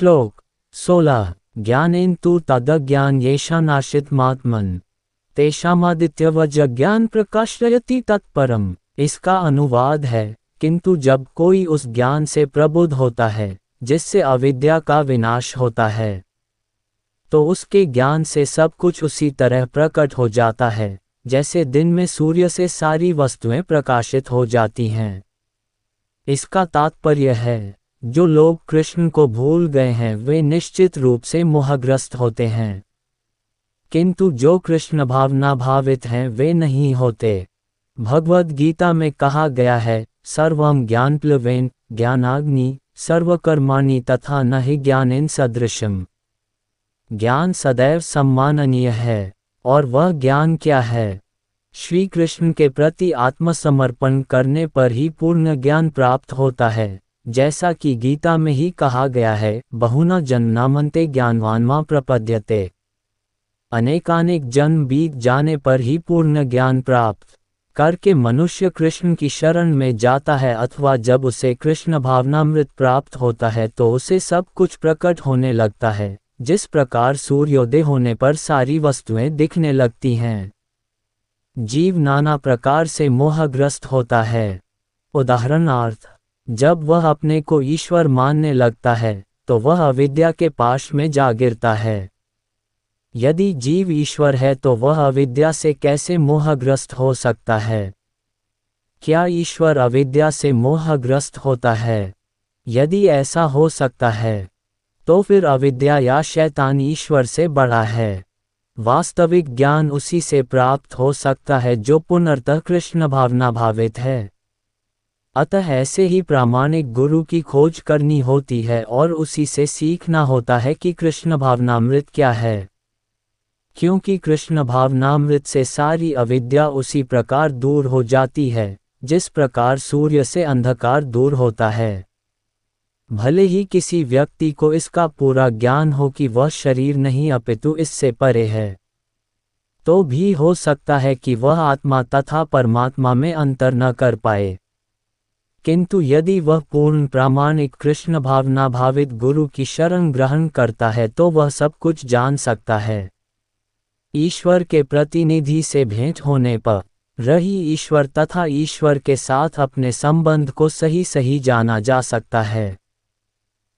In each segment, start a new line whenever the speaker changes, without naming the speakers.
श्लोक 16 ज्ञानेन तु तदज्ञान येषानाश्रितमात्मन् तेषामादित्यवज्ञान प्रकाशयति तत्परम। इसका अनुवाद है, किंतु जब कोई उस ज्ञान से प्रबुद्ध होता है जिससे अविद्या का विनाश होता है, तो उसके ज्ञान से सब कुछ उसी तरह प्रकट हो जाता है जैसे दिन में सूर्य से सारी वस्तुएं प्रकाशित हो जाती हैं। इसका तात्पर्य है, जो लोग कृष्ण को भूल गए हैं वे निश्चित रूप से मोहग्रस्त होते हैं, किंतु जो कृष्ण भावना भावित हैं वे नहीं होते। भगवद गीता में कहा गया है, सर्वं ज्ञानप्लवेन ज्ञानाग्नि सर्वकर्माणि तथा न हि ज्ञानेन सदृशम। ज्ञान सदैव सम्माननीय है, और वह ज्ञान क्या है? श्री कृष्ण के प्रति आत्मसमर्पण करने पर ही पूर्ण ज्ञान प्राप्त होता है, जैसा कि गीता में ही कहा गया है, बहुना जन्मनामन्ते ज्ञानवान मां प्रपद्यते। अनेकानेक जन्म बीत जाने पर ही पूर्ण ज्ञान प्राप्त करके मनुष्य कृष्ण की शरण में जाता है, अथवा जब उसे कृष्ण भावनामृत प्राप्त होता है तो उसे सब कुछ प्रकट होने लगता है, जिस प्रकार सूर्योदय होने पर सारी वस्तुएं दिखने लगती हैं। जीव नाना प्रकार से मोहग्रस्त होता है। उदाहरणार्थ, जब वह अपने को ईश्वर मानने लगता है तो वह अविद्या के पाश में जा गिरता है। यदि जीव ईश्वर है तो वह अविद्या से कैसे मोहग्रस्त हो सकता है? क्या ईश्वर अविद्या से मोहग्रस्त होता है? यदि ऐसा हो सकता है तो फिर अविद्या या शैतान ईश्वर से बड़ा है। वास्तविक ज्ञान उसी से प्राप्त हो सकता है जो पुनर्तः कृष्ण भावना भावित है। अतः ऐसे ही प्रामाणिक गुरु की खोज करनी होती है और उसी से सीखना होता है कि कृष्ण भावनामृत क्या है, क्योंकि कृष्ण भावनामृत से सारी अविद्या उसी प्रकार दूर हो जाती है जिस प्रकार सूर्य से अंधकार दूर होता है। भले ही किसी व्यक्ति को इसका पूरा ज्ञान हो कि वह शरीर नहीं अपितु इससे परे है, तो भी हो सकता है कि वह आत्मा तथा परमात्मा में अंतर न कर पाए। किंतु यदि वह पूर्ण प्रामाणिक कृष्ण भावना भावित गुरु की शरण ग्रहण करता है तो वह सब कुछ जान सकता है। ईश्वर के प्रतिनिधि से भेंट होने पर रही ईश्वर तथा ईश्वर के साथ अपने संबंध को सही सही जाना जा सकता है।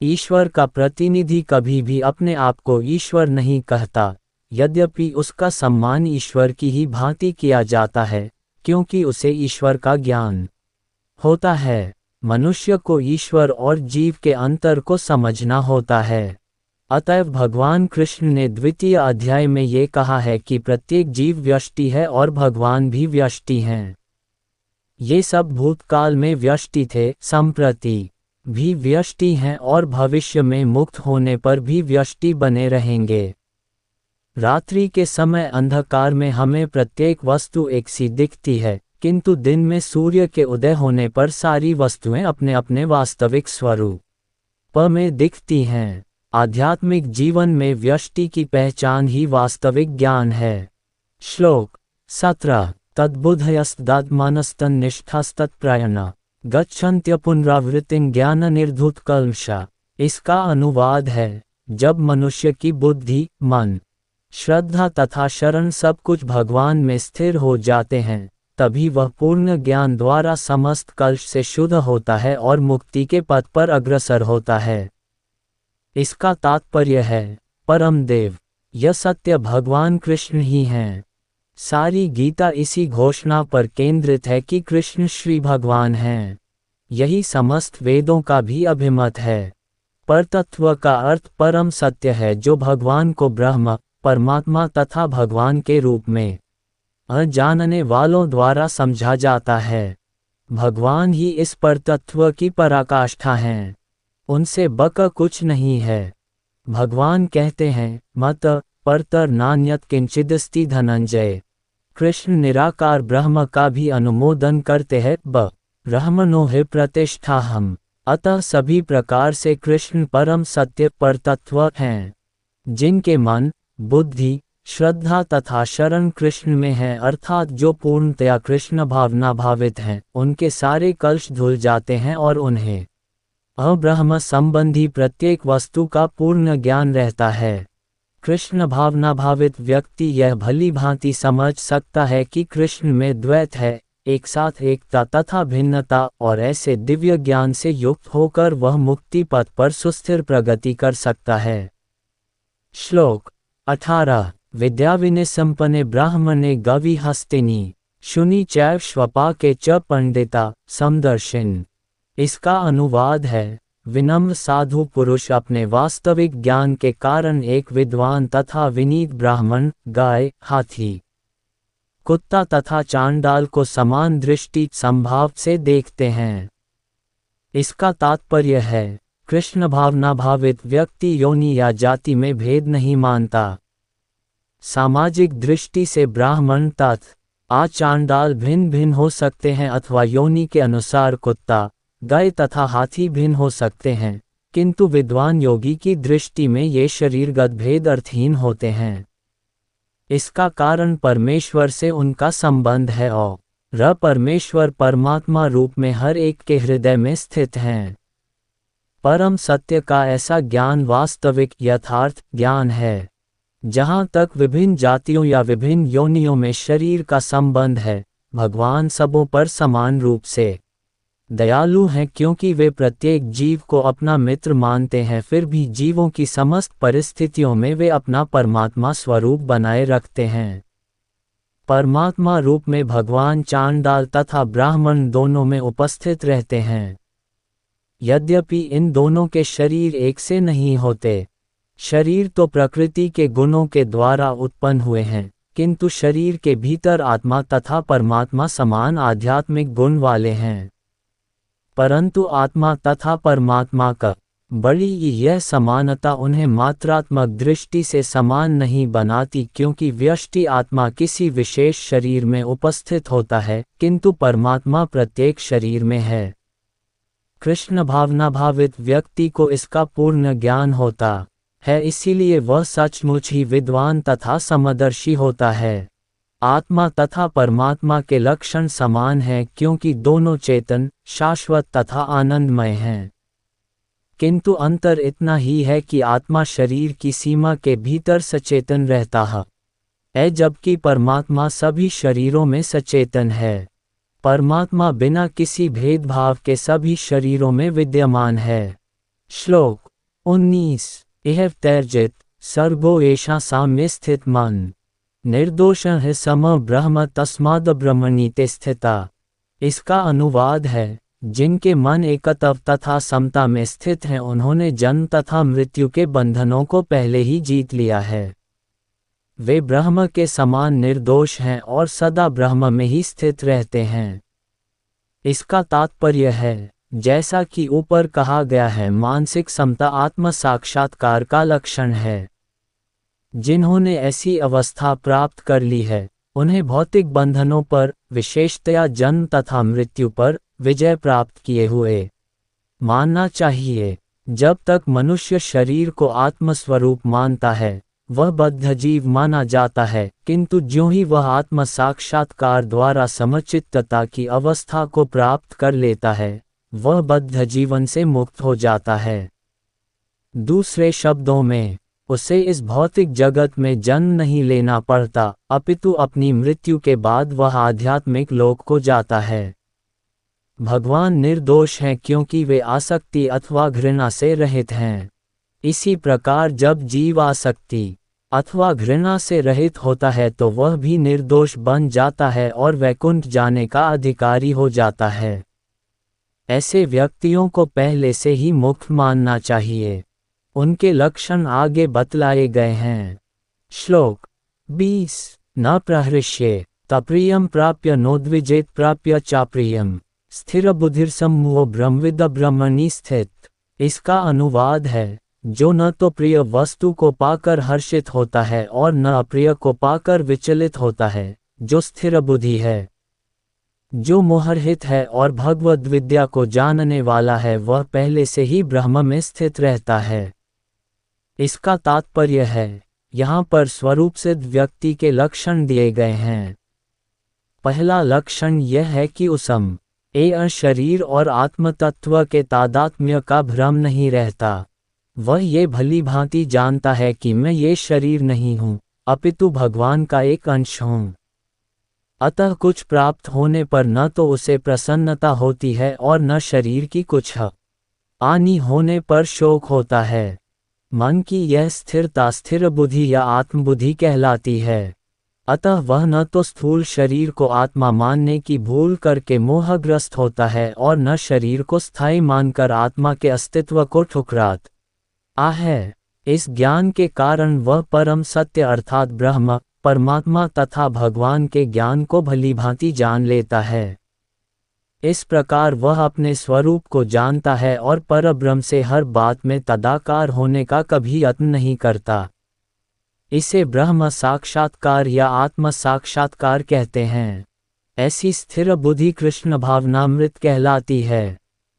ईश्वर का प्रतिनिधि कभी भी अपने आप को ईश्वर नहीं कहता, यद्यपि उसका सम्मान ईश्वर की ही भांति किया जाता है, क्योंकि उसे ईश्वर का ज्ञान होता है। मनुष्य को ईश्वर और जीव के अंतर को समझना होता है। अतएव भगवान कृष्ण ने द्वितीय अध्याय में ये कहा है कि प्रत्येक जीव व्यष्टि है और भगवान भी व्यष्टि हैं। ये सब भूतकाल में व्यष्टि थे, संप्रति भी व्यष्टि हैं और भविष्य में मुक्त होने पर भी व्यष्टि बने रहेंगे। रात्रि के समय अंधकार में हमें प्रत्येक वस्तु एक सी दिखती है, किंतु दिन में सूर्य के उदय होने पर सारी वस्तुएं अपने अपने वास्तविक स्वरूप में दिखती हैं। आध्यात्मिक जीवन में व्यष्टि की पहचान ही वास्तविक ज्ञान है। श्लोक 17 तद्बुद्धयस्तदात्मानस्तन्निष्ठास्तत्प्रयण गच्छन्त्य पुनरावृत्तिं ज्ञान निर्धूत कल्मषा। इसका अनुवाद है, जब मनुष्य की बुद्धि, मन, श्रद्धा तथा शरण सब कुछ भगवान में स्थिर हो जाते हैं, तभी वह पूर्ण ज्ञान द्वारा समस्त कल्ष से शुद्ध होता है और मुक्ति के पथ पर अग्रसर होता है। इसका तात्पर्य है, परम देव, यह सत्य भगवान कृष्ण ही हैं। सारी गीता इसी घोषणा पर केंद्रित है कि कृष्ण श्री भगवान हैं। यही समस्त वेदों का भी अभिमत है। परतत्व का अर्थ परम सत्य है, जो भगवान को ब्रह्म, परमात्मा तथा भगवान के रूप में अजानने वालों द्वारा समझा जाता है। भगवान ही इस परतत्व की पराकाष्ठा हैं, उनसे बका कुछ नहीं है। भगवान कहते हैं, मत परतर नान्यत किंचिदस्ति धनंजय। कृष्ण निराकार ब्रह्म का भी अनुमोदन करते हैं, ब्रह्मणो हि प्रतिष्ठाहम्। अतः सभी प्रकार से कृष्ण परम सत्य परतत्व हैं। जिनके मन, बुद्धि, श्रद्धा तथा शरण कृष्ण में है, अर्थात जो पूर्णतया कृष्ण भावना भावित हैं, उनके सारे कल्ष धुल जाते हैं और उन्हें अब्रह्म संबंधी प्रत्येक वस्तु का पूर्ण ज्ञान रहता है। कृष्ण भावना भावित व्यक्ति यह भली भांति समझ सकता है कि कृष्ण में द्वैत है, एक साथ एकता तथा भिन्नता, और ऐसे दिव्य ज्ञान से युक्त होकर वह मुक्ति पथ पर सुस्थिर प्रगति कर सकता है। श्लोक 18 विद्याविनिसंपन्ने ब्राह्मणे गवि हस्तिनी शुनि चैव श्वपाके च पंडिता समदर्शिन। इसका अनुवाद है, विनम्र साधु पुरुष अपने वास्तविक ज्ञान के कारण एक विद्वान तथा विनीत ब्राह्मण, गाय, हाथी, कुत्ता तथा चांडाल को समान दृष्टि संभाव से देखते हैं। इसका तात्पर्य है, कृष्ण भावना भावित व्यक्ति योनि या जाति में भेद नहीं मानता। सामाजिक दृष्टि से ब्राह्मण तथा चांडाल भिन्न भिन्न हो सकते हैं अथवा योनि के अनुसार कुत्ता, गाय तथा हाथी भिन्न हो सकते हैं, किंतु विद्वान योगी की दृष्टि में ये शरीरगत भेद अर्थहीन होते हैं। इसका कारण परमेश्वर से उनका संबंध है और परमेश्वर परमात्मा रूप में हर एक के हृदय में स्थित हैं। परम सत्य का ऐसा ज्ञान वास्तविक यथार्थ ज्ञान है। जहाँ तक विभिन्न जातियों या विभिन्न योनियों में शरीर का संबंध है, भगवान सबों पर समान रूप से दयालु हैं, क्योंकि वे प्रत्येक जीव को अपना मित्र मानते हैं। फिर भी जीवों की समस्त परिस्थितियों में वे अपना परमात्मा स्वरूप बनाए रखते हैं। परमात्मा रूप में भगवान चांडाल तथा ब्राह्मण दोनों में उपस्थित रहते हैं। यद्यपि इन दोनों के शरीर एक से नहीं होते। शरीर तो प्रकृति के गुणों के द्वारा उत्पन्न हुए हैं, किंतु शरीर के भीतर आत्मा तथा परमात्मा समान आध्यात्मिक गुण वाले हैं। परंतु आत्मा तथा परमात्मा का बड़ी यह समानता उन्हें मात्रात्मक दृष्टि से समान नहीं बनाती, क्योंकि व्यष्टि आत्मा किसी विशेष शरीर में उपस्थित होता है, किंतु परमात्मा प्रत्येक शरीर में है। कृष्ण भावना भावित व्यक्ति को इसका पूर्ण ज्ञान होता है, इसीलिए वह सचमुच ही विद्वान तथा समदर्शी होता है। आत्मा तथा परमात्मा के लक्षण समान हैं, क्योंकि दोनों चेतन, शाश्वत तथा आनंदमय हैं। किंतु अंतर इतना ही है कि आत्मा शरीर की सीमा के भीतर सचेतन रहता है, जबकि परमात्मा सभी शरीरों में सचेतन है। परमात्मा बिना किसी भेदभाव के सभी शरीरों में विद्यमान है। श्लोक 19 इह तैर्जित सर्गो एषा साम्य स्थित मन निर्दोष है सम ब्रह्म तस्माद ब्रह्मणीते स्थिता। इसका अनुवाद है, जिनके मन एकत्व तथा समता में स्थित हैं उन्होंने जन्म तथा मृत्यु के बंधनों को पहले ही जीत लिया है। वे ब्रह्म के समान निर्दोष हैं और सदा ब्रह्म में ही स्थित रहते हैं। इसका तात्पर्य है, जैसा कि ऊपर कहा गया है, मानसिक समता आत्म साक्षात्कार का लक्षण है। जिन्होंने ऐसी अवस्था प्राप्त कर ली है, उन्हें भौतिक बंधनों पर, विशेषतया जन्म तथा मृत्यु पर, विजय प्राप्त किए हुए मानना चाहिए। जब तक मनुष्य शरीर को आत्मस्वरूप मानता है, वह बद्ध जीव माना जाता है, किंतु ज्यों ही वह आत्म साक्षात्कार द्वारा समचित्तता की अवस्था को प्राप्त कर लेता है, वह बद्ध जीवन से मुक्त हो जाता है। दूसरे शब्दों में, उसे इस भौतिक जगत में जन्म नहीं लेना पड़ता, अपितु अपनी मृत्यु के बाद वह आध्यात्मिक लोक को जाता है। भगवान निर्दोष हैं क्योंकि वे आसक्ति अथवा घृणा से रहित हैं। इसी प्रकार जब जीव आसक्ति अथवा घृणा से रहित होता है तो वह भी निर्दोष बन जाता है और वैकुंठ जाने का अधिकारी हो जाता है। ऐसे व्यक्तियों को पहले से ही मुक्त मानना चाहिए। उनके लक्षण आगे बतलाए गए हैं। श्लोक 20 न प्रहृष्ये तप्रियम प्राप्य नोद्विजेत प्राप्य चाप्रियम स्थिर बुद्धिर्सम्मूहो ब्रह्मविद ब्रह्मणि स्थित। इसका अनुवाद है, जो न तो प्रिय वस्तु को पाकर हर्षित होता है और न अप्रिय को पाकर विचलित होता है, जो स्थिर बुद्धि है। जो मोहरहित है और भगवद विद्या को जानने वाला है, वह पहले से ही ब्रह्म में स्थित रहता है। इसका तात्पर्य है, यहाँ पर स्वरूप सिद्ध व्यक्ति के लक्षण दिए गए हैं। पहला लक्षण यह है कि उसम शरीर और आत्म तत्व के तादात्म्य का भ्रम नहीं रहता। वह ये भली भांति जानता है कि मैं ये शरीर नहीं हूँ, अपितु भगवान का एक अंश हूँ। अतः कुछ प्राप्त होने पर न तो उसे प्रसन्नता होती है और न शरीर की कुछ हानि होने पर शोक होता है। मन की यह स्थिरता स्थिर बुद्धि या आत्मबुद्धि कहलाती है। अतः वह न तो स्थूल शरीर को आत्मा मानने की भूल करके मोहग्रस्त होता है और न शरीर को स्थायी मानकर आत्मा के अस्तित्व को ठुकराता है। इस ज्ञान के कारण वह परम सत्य अर्थात ब्रह्म, परमात्मा तथा भगवान के ज्ञान को भलीभांति जान लेता है। इस प्रकार वह अपने स्वरूप को जानता है और परब्रह्म से हर बात में तदाकार होने का कभी यत्न नहीं करता। इसे ब्रह्म साक्षात्कार या आत्म साक्षात्कार कहते हैं। ऐसी स्थिर बुद्धि कृष्ण भावनामृत कहलाती है।